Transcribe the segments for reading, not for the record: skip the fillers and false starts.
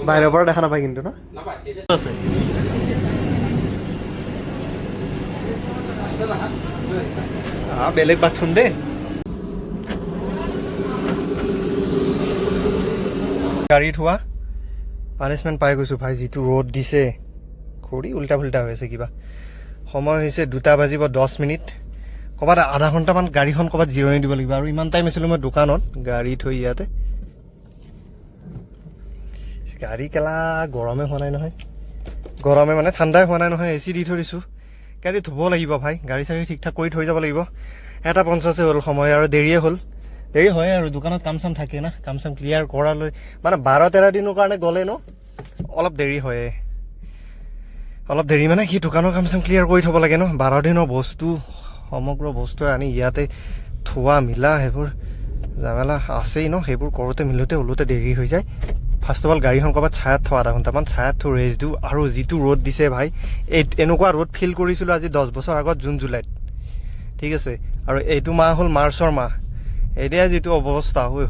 বাহিৰৰ পৰা দেখা নাপায় কিন্তু ন আছে বেলেগ বাথৰুম দেই গাড়ীত হোৱা পানিছমেণ্ট পাই গৈছোঁ ভাই যিটো ৰ'দ দিছে খৰি উল্টা ফুল্টা হৈ আছে কিবা সময় হৈছে 2:10 ক'ৰবাত আধা ঘণ্টামান গাড়ীখন ক'ৰবাত জিৰণি দিব লাগিব আৰু ইমান টাইম আছিলোঁ মই দোকানত গাড়ী থৈ ইয়াতে গাড়ী কেলা গৰমে হোৱা নাই নহয় গৰমে মানে ঠাণ্ডাই হোৱা নাই নহয় AC দি থৈ দিছোঁ গাড়ী ধুব লাগিব ভাই গাড়ী চাড়ী ঠিক ঠাক কৰি থৈ যাব লাগিব 1:50 হ'ল সময় আৰু দেৰিয়ে হ'ল দেৰি হয় আৰু দোকানত কাম চাম থাকে না কাম চাম ক্লিয়াৰ কৰালৈ মানে 12-13 দিনৰ কাৰণে গ'লে ন অলপ দেৰি হয় অলপ দেৰি মানে কি দোকানৰ কাম চাম ক্লিয়াৰ কৰি থ'ব লাগে ন 12 দিনৰ বস্তু সমগ্ৰ বস্তু আনি ইয়াতে থোৱা মিলা সেইবোৰ জামেলা আছেই ন সেইবোৰ কৰোঁতে মিলোতে ওলোতে দেৰি হৈ যায় ফাৰ্ষ্ট অফ অল গাড়ীখন ক'ৰবাত ছায়াত থোৱা আধা ঘণ্টামান ছায়াত থৈ ৰেষ্ট দিওঁ আৰু যিটো ৰ'দ দিছে ভাই এনেকুৱা ৰ'দ ফিল কৰিছিলোঁ আজি 10 বছৰ আগত জুন জুলাইত ঠিক আছে আৰু এইটো মাহ হ'ল মাৰ্চৰ মাহ এতিয়া যিটো অৱস্থা হৈ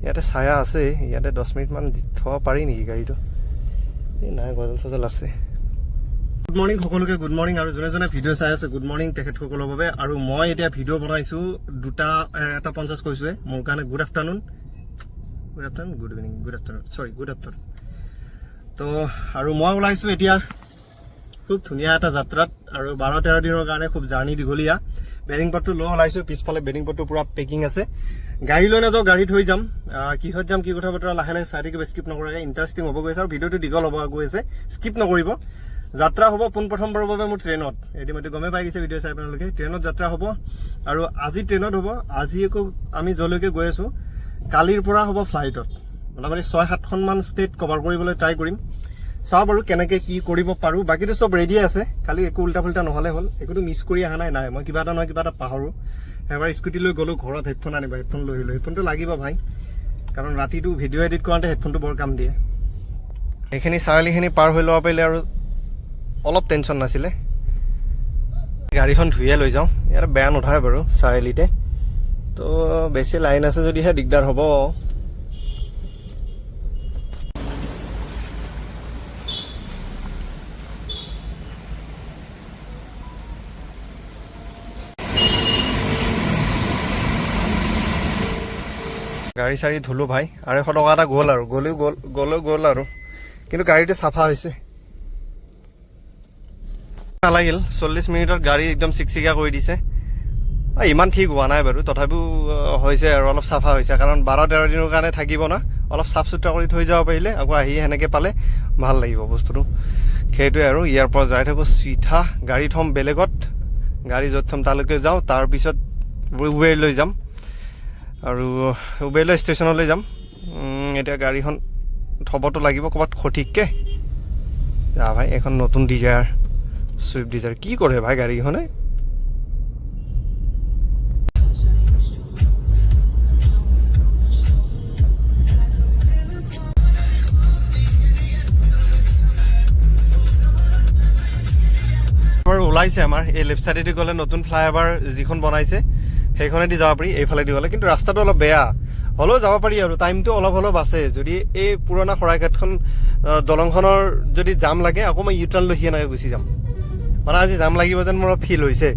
ইয়াতে ছায়া আছে ইয়াতে 10 মিনিটমান থ'ব পাৰি নেকি গাড়ীটো এই নাই গজল চজল আছে গুড মৰ্ণিং সকলোকে গুড মৰ্ণিং আৰু যোনে যোনে ভিডিঅ' চাই আছে গুড মৰ্ণিং তেখেতসকলৰ বাবে আৰু মই এতিয়া ভিডিঅ' বনাইছোঁ 2:50 কৈছোঁহে মোৰ কাৰণে good afternoon good evening good afternoon তো আৰু মই ওলাইছোঁ এতিয়া খুব ধুনীয়া এটা যাত্ৰাত আৰু 12-13 দিনৰ কাৰণে খুব জাৰ্ণি দীঘলীয়া বেডিংপটটো লৈ ওলাইছোঁ পিছফালে বেডিংপটটো পূৰা পেকিং আছে গাড়ী লৈ নাযাওঁ গাড়ী থৈ যাম কিহত যাম কি কথা বতৰা লাহে লাহে চাই থাকিব স্কিপ নকৰাকৈ ইণ্টাৰেষ্টিং হ'ব গৈ আছে আৰু ভিডিঅ'টো দীঘল হ'ব গৈ আছে স্কিপ নকৰিব যাত্ৰা হ'ব পোনপ্ৰথমবাৰৰ বাবে মোৰ ট্ৰেইনত ইতিমধ্যে গমেই পাই গৈছে ভিডিঅ' চাই আপোনালোকে ট্ৰেইনত যাত্ৰা হ'ব আৰু আজি ট্ৰেইনত হ'ব আজি আকৌ আমি য'লৈকে গৈ আছোঁ কালিৰ পৰা হ'ব ফ্লাইটত মোটামুটি 6-7খনমান ষ্টেট কভাৰ কৰিবলৈ ট্ৰাই কৰিম চাওঁ বাৰু কেনেকৈ কি কৰিব পাৰোঁ বাকীটো চব ৰেডিয়ে আছে খালি একো উল্টা ফুল্টা নহ'লে হ'ল একোতো মিছ কৰি অহা নাই মই কিবা এটা নহয় কিবা এটা পাহৰোঁ এবাৰ স্কুটি লৈ গ'লোঁ ঘৰত হেডফোন আনিব হেডফোন লৈ আহিলোঁ হেডফোনটো লাগিব ভাই কাৰণ ৰাতিটো ভিডিঅ' এডিট কৰোঁতে হেডফোনটো বৰ কাম দিয়ে এইখিনি চাৰিআলিখিনি পাৰ হৈ ল'ব পাৰিলে আৰু অলপ টেনশ্যন নাছিলে গাড়ীখন ধুইয়ে লৈ যাওঁ ইয়াত বেয়া নুঠায় বাৰু চাৰিআলিতে তো বেছি লাইন আছে যদিহে দিগদাৰ হ'ব গাড়ী চাড়ী ধুলোঁ ভাই আৰু 100 টকা এটা গ'ল আৰু গ'ল আৰু কিন্তু গাড়ীটো চাফা হৈছে নালাগিল 40 মিনিটত গাড়ী একদম চিকচিকীয়া কৰি দিছে ইমান ঠিক হোৱা নাই বাৰু তথাপিও হৈছে আৰু অলপ চাফা হৈছে কাৰণ 12-13 দিনৰ কাৰণে থাকিব না অলপ চাফ চুতৰা কৰি থৈ যাব পাৰিলে আকৌ আহি সেনেকৈ পালে ভাল লাগিব বস্তুটো সেইটোৱে আৰু ইয়াৰ পৰা যাই থাকোঁ চিধা গাড়ী থ'ম বেলেগত গাড়ী য'ত থ'ম তালৈকে যাওঁ তাৰপিছত উবেৰ লৈ যাম আৰু উবেৰ লৈ ষ্টেচনলৈ যাম এতিয়া গাড়ীখন থ'বতো লাগিব ক'ৰবাত সঠিককৈ যা ভাই এখন নতুন ডিজায়াৰ ছুইফ্ট ডিজায়াৰ কি কৰে ভাই গাড়ীখনে ওলাইছে আমাৰ এই লেফ্ট চাইডেদি গ'লে নতুন ফ্লাইঅভাৰ যিখন বনাইছে সেইখনেদি যাব পাৰি এইফালেদি গ'লে কিন্তু ৰাস্তাটো অলপ বেয়া হ'লেও যাব পাৰি আৰু টাইমটো অলপ হ'লেও বাচে যদি এই পুৰণা শৰাইঘাটখন দলংখনৰ যদি জাম লাগে আকৌ মই ইউটাৰ্ণ লৈ এনেকৈ গুচি যাম মানে আজি জাম লাগিব যেন মোৰ ফিল হৈছে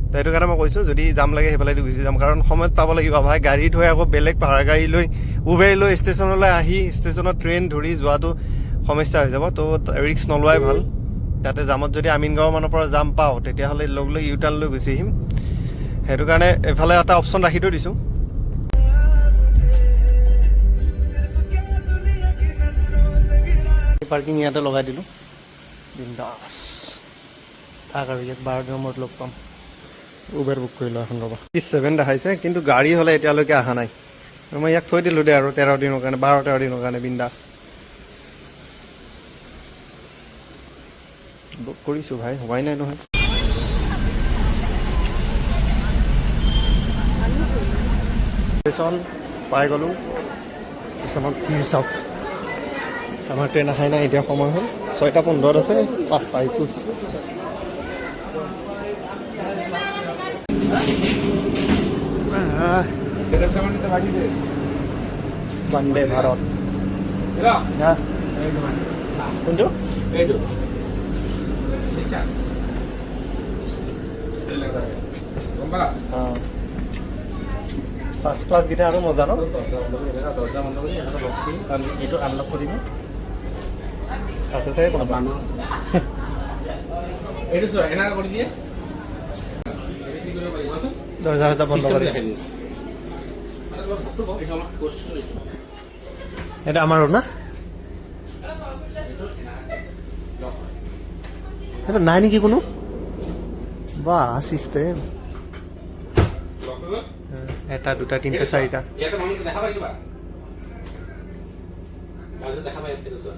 তো সেইটো কাৰণে মই কৈছোঁ যদি জাম লাগে সেইফালেদি গুচি যাম কাৰণ সময়ত পাব লাগিব ভাই গাড়ী থৈ আকৌ বেলেগ ভাড়া গাড়ী লৈ উবেৰ লৈ ষ্টেচনলৈ আহি ষ্টেচনত ট্ৰেইন ধৰি যোৱাটো সমস্যা হৈ যাব তো ৰিক্স নলোৱাই ভাল তাতে জামত যদি আমিনগাঁৱৰ মানৰ পৰা জাম পাওঁ তেতিয়াহ'লে লগ লৈ ইউটাৰ্ণ লৈ গুচি আহিম সেইটো কাৰণে এফালে এটা অপশ্যন ৰাখি থৈ দিছোঁ পাৰ্কিং ইয়াতে লগাই দিলোঁ বিন্দাছ থাক আৰু ইয়াত 12 দিনৰ মূৰত লগ পাম উবেৰ বুক কৰিলোঁ এখন ৰ'বা 7 দেখাইছে কিন্তু গাড়ী হ'লে এতিয়ালৈকে অহা নাই মই ইয়াক থৈ দিলোঁ দে আৰু 13 দিনৰ কাৰণে 12-13 দিনৰ কাৰণে বিন্দাছ বুক কৰিছোঁ ভাই হোৱাই নাই নহয় ষ্টেচন পাই গ'লোঁ ষ্টেচনত ভিৰ চাওক আমাৰ ট্ৰেইন আহাই নাই এতিয়া সময় হ'ল 6:15 আছে 5:21 বন্দে ভাৰত হা কোনটো অঁ ফাৰ্ষ্ট ক্লাছকেইটা আৰু মজা ন এইটো আনলক কৰিব আছে চাগে কোনোবা এইটো চোৱা এনেকুৱা কৰি দিয়ে দৰ্জা চৰ্জা বন্ধ কৰি এটা আমাৰো না সেইটো নাই নেকি কোনো বা চিষ্টেম এটা দুটা তিনিটা চাৰিটা ইয়াতে মানুহ দেখা পাই কিবা মানুহ দেখা পাই আছে চোৱা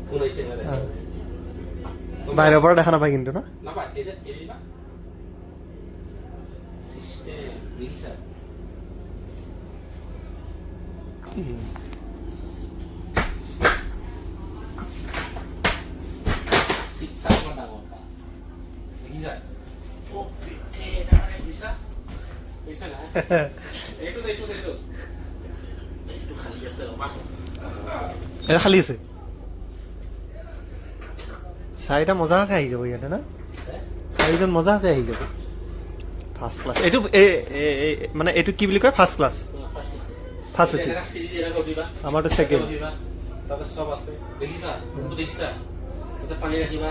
কোন আহিছে বাহিৰৰ পৰা দেখা নাপায় কিন্তু না নাপায় এটা এৰিবা সিস্টেম দেখিছা শিক্ষা কোন ডাঙৰ দেখিছা ও পিঠে না দেখিছা দেখিছা না এইটো খালি আছে ৰবা এটা খালী আছে চাৰিটা মজাকৈ আহি যাব ইয়াতে না চাৰিজন মজাকৈ আহি যাব ফাৰ্ষ্ট ক্লাছ এইটো মানে এইটো কি বুলি কয় ফাৰ্ষ্ট ক্লাছ ফাৰ্ষ্ট আছে আমাৰতো ছেকেণ্ড তাতে সব আছে দেখিছা কোনটো দেখিছা তাতে পানী ৰাখিবা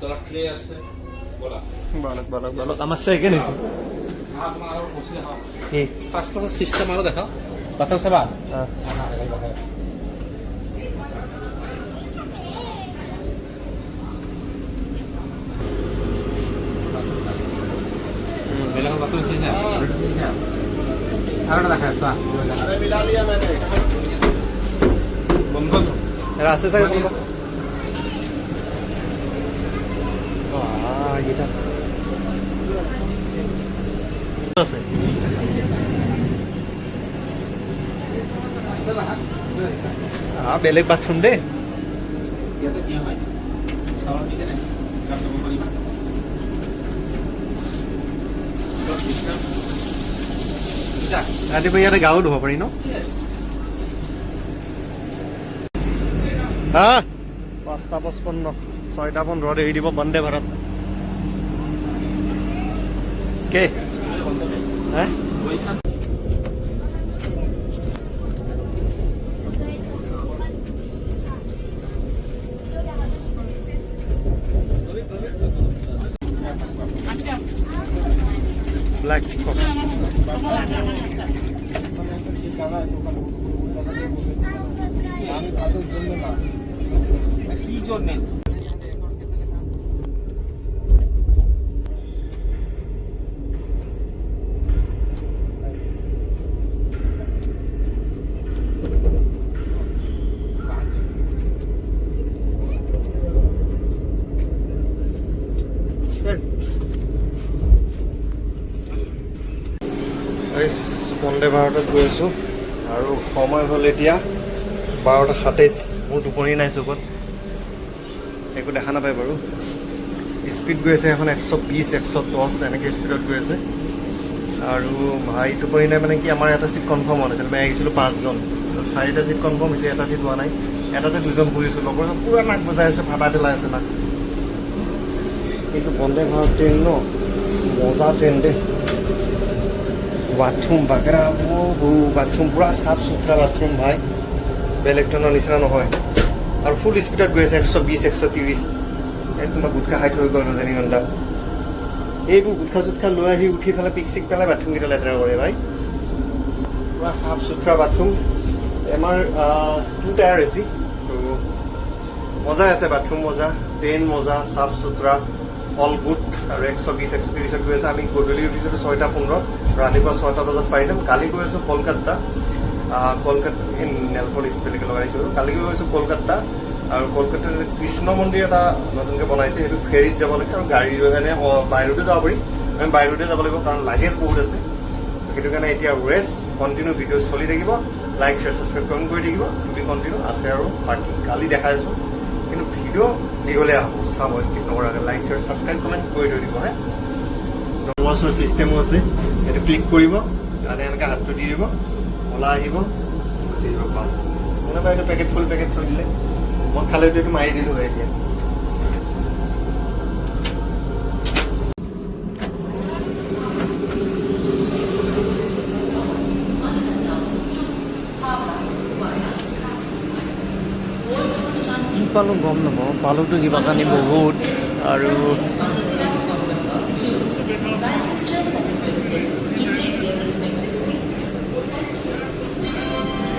তলত ট্ৰে আছে বলা বালক আমাৰ ছেকেণ্ড হৈছে তোমাৰ আৰু বসি আহা কি ফাৰ্ষ্ট ক্লাছৰ সিস্টেম আৰু দেখাও বাথৰুম চাবা বেলেগৰ বাথৰুম চাইছা আৰু দেখা চোৱা বন্ধ এৰা আছে চাগে কোনোবা এইকেইটা আছে বেলেগ বাথৰুম দেই ইয়াতে কি হয় চাউল দি কেনে কাম কৰিবা ৰাতিপুৱা ইয়াতে গাও ধুব পাৰি ন হা 5:55 6:15 এৰি দিব বন্দে ভাৰত কে হা ব্ল্যাক কি জন্য বন্দে ভাৰতত গৈ আছোঁ আৰু সময় হ'ল এতিয়া 12:27 মোৰ টোপনি নাই চকুত একো দেখা নাপায় বাৰু স্পীড গৈ আছে এখন 120 110 এনেকৈ স্পীডত গৈ আছে আৰু ভাই টোপনি নাই মানে কি আমাৰ এটা ছিট কনফাৰ্ম হোৱা নাছিল মই আহিছিলোঁ 5জন 4টা ছিট কনফাৰ্ম হৈছে এটা ছিট হোৱা নাই এটাতে 2জন বহিছোঁ লগৰজন পূৰা নাক বজাই আছে ফাটা পেলাই আছে নাক কিন্তু বন্দে ভাৰত ট্ৰেইন ন মজা ট্ৰেইন দেই বাথৰুম বাগেৰা বাথৰুম পূৰা চাফ চুথৰা বাথৰুম ভাই বেলেগ ট্ৰেইনৰ নিচিনা নহয় আৰু ফুল স্পীডত গৈ আছে 120 130 কোনোবা গুটখা খাই থৈ গ'ল ৰজনীগন্ধা এইবোৰ গুটখা চুটখা লৈ আহি উঠি পেলাই পিক চিক পেলাই বাথৰুমকেইটা লেতেৰা কৰে ভাই পূৰা চাফ চুথৰা বাথৰুম আমাৰ 2 টায়াৰ এচি তো মজাই আছে বাথৰুম মজা ট্ৰেইন মজা চাফ চুথৰা অল গুড আৰু 120 130 গৈ আছে আমি গধূলি উঠিছিলোঁ 6:15 ৰাতিপুৱা 6টা বজাত পাই যাম কালি গৈ আছোঁ কলকাতা নেলপলিছ বেলেগে লগাইছিলোঁ কালি গৈ আছোঁ কলকাতা আৰু কলকাতাৰ কৃষ্ণ মন্দিৰ এটা নতুনকৈ বনাইছে সেইটো ফেৰীত যাব লাগে আৰু গাড়ী লৈ কাৰণে বাই ৰোডে যাব পাৰি আমি বাই ৰোডে যাব লাগিব কাৰণ লাগেজ বহুত আছে সেইটো কাৰণে এতিয়া ৰেষ্ট কণ্টিনিউ ভিডিঅ' চলি থাকিব লাইক শ্বেয়াৰ ছাবস্ক্ৰাইব কমেণ্ট কৰি থাকিব তুমি কণ্টিনিউ আছে আৰু বাকী কালি দেখাই আছোঁ কিন্তু ভিডিঅ' দীঘলীয়া হ'ব চাব স্কিপ নকৰাকৈ লাইক শ্বেয়াৰ ছাবস্ক্ৰাইব কমেণ্ট কৰি থৈ দিব হে ৱাছৰ ছিষ্টেমো আছে সেইটো ক্লিক কৰিব তাতে এনেকৈ হাতটো দি দিব ওলাই আহিব গুচি আহিব বাছ এনেকুৱা এইটো পেকেট ফুল পেকেট থৈ দিলে মই খালে এইটো মাৰি দিলোঁ হয় এতিয়া কি পালোঁ গম নাপাওঁ পালোঁতো কিবা কাৰণে বহুত আৰু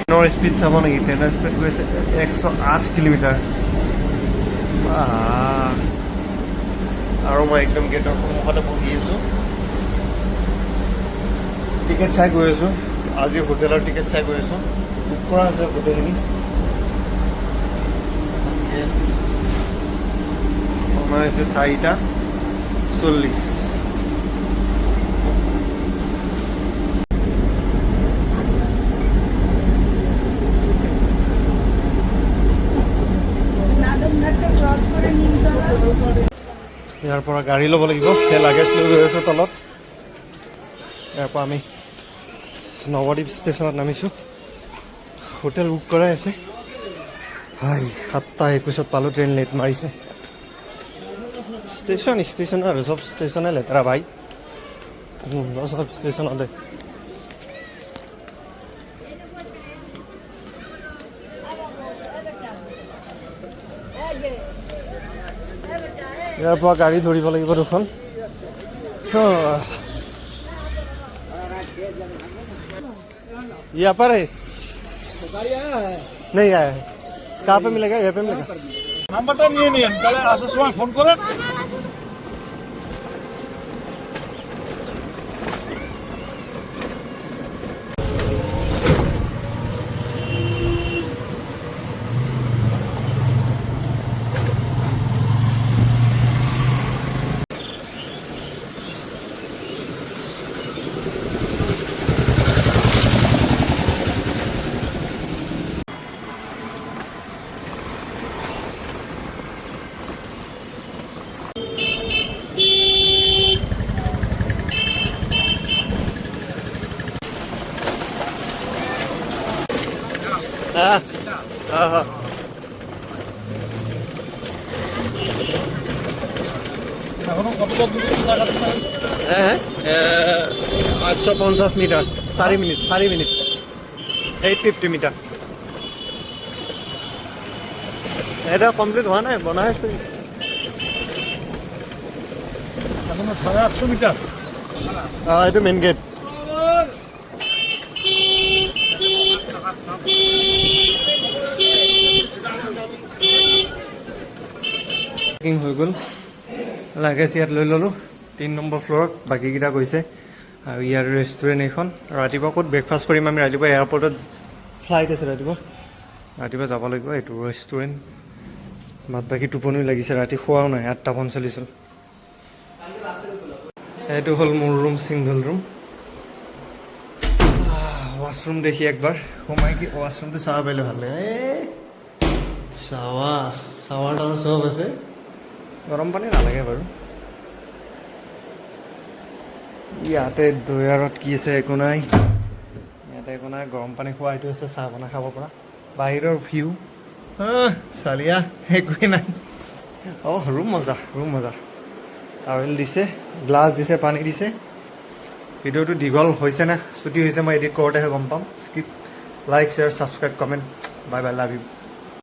ট্ৰেইনৰ স্পীড চাব নেকি ট্ৰেইনৰ স্পীড গৈছে 108 কিলোমিটাৰ আৰু মই একদম গেটৰ সন্মুখতে বহি আছোঁ টিকেট চাই গৈ আছোঁ আজি হোটেলৰ টিকেট চাই গৈ আছোঁ বুক কৰা আছে গোটেইখিনি সময় হৈছে 4:40 ইয়াৰ পৰা গাড়ী ল'ব লাগিব সেই লাগেজ লৈ গৈ আছোঁ তলত ইয়াৰ পৰা আমি নৱদ্বীপ ষ্টেচনত নামিছোঁ হোটেল বুক কৰাই আছে হাই 7:21 পালোঁ ট্ৰেইন লেট মাৰিছে ষ্টেচন আৰু চব ষ্টেচনে লেতেৰা ভাই চব ষ্টেচনতে ইয়াৰ পৰা গাড়ী ধৰিব লাগিব দুখন यहाँ पर है नहीं आया है कहाँ पे मिलेगा यहाँ पे मिलेगा নাম্বারটা নিয়ে নিন তাহলে আসার সময় ফোন করেন हाँ हाँ এখনো কতটা দূরে লাগাতে 850 মিটার 4 মিনিট 850 মিটার এটা কমপ্লিট হোৱা নাই বনাই আছে এখনো 850 মিটার এইটো মেইন গেট হৈ গ'ল লাগেজ ইয়াত লৈ ল'লোঁ 3 নম্বৰ ফ্ল'ৰত বাকীকেইটা গৈছে আৰু ইয়াৰ ৰেষ্টুৰেণ্ট এইখন ৰাতিপুৱা ক'ত ব্ৰেকফাষ্ট কৰিম আমি ৰাতিপুৱা এয়াৰপৰ্টত ফ্লাইট আছে ৰাতিপুৱা যাব লাগিব এইটো ৰেষ্টুৰেণ্ট বাদ বাকী টোপনি লাগিছে ৰাতি খোৱাও নাই 8:45 হ'ল এইটো হ'ল মোৰ ৰুম ছিংগল ৰুম ৱাছৰুম দেখি একবাৰ সোমাই কি ৱাছৰুমটো চাব পাৰিলে ভাল লাগে চাৱাৰ চব আছে গৰম পানী নালাগে বাৰু ইয়াতে দৈয়াৰত কি আছে একো নাই ইয়াতে একো নাই গৰম পানী খোৱা এইটো আছে চাহ বনাই খাব পৰা বাহিৰৰ ভিউ চালিয়া একোৱেই নাই ৰুম মজা টাৱেল দিছে গ্লাছ দিছে পানী দিছে ভিডিঅ'টো দীঘল হৈছে নে ছুটি হৈছে মই এডিট কৰোঁতেহে গম পাম skip like share subscribe comment bye bye love you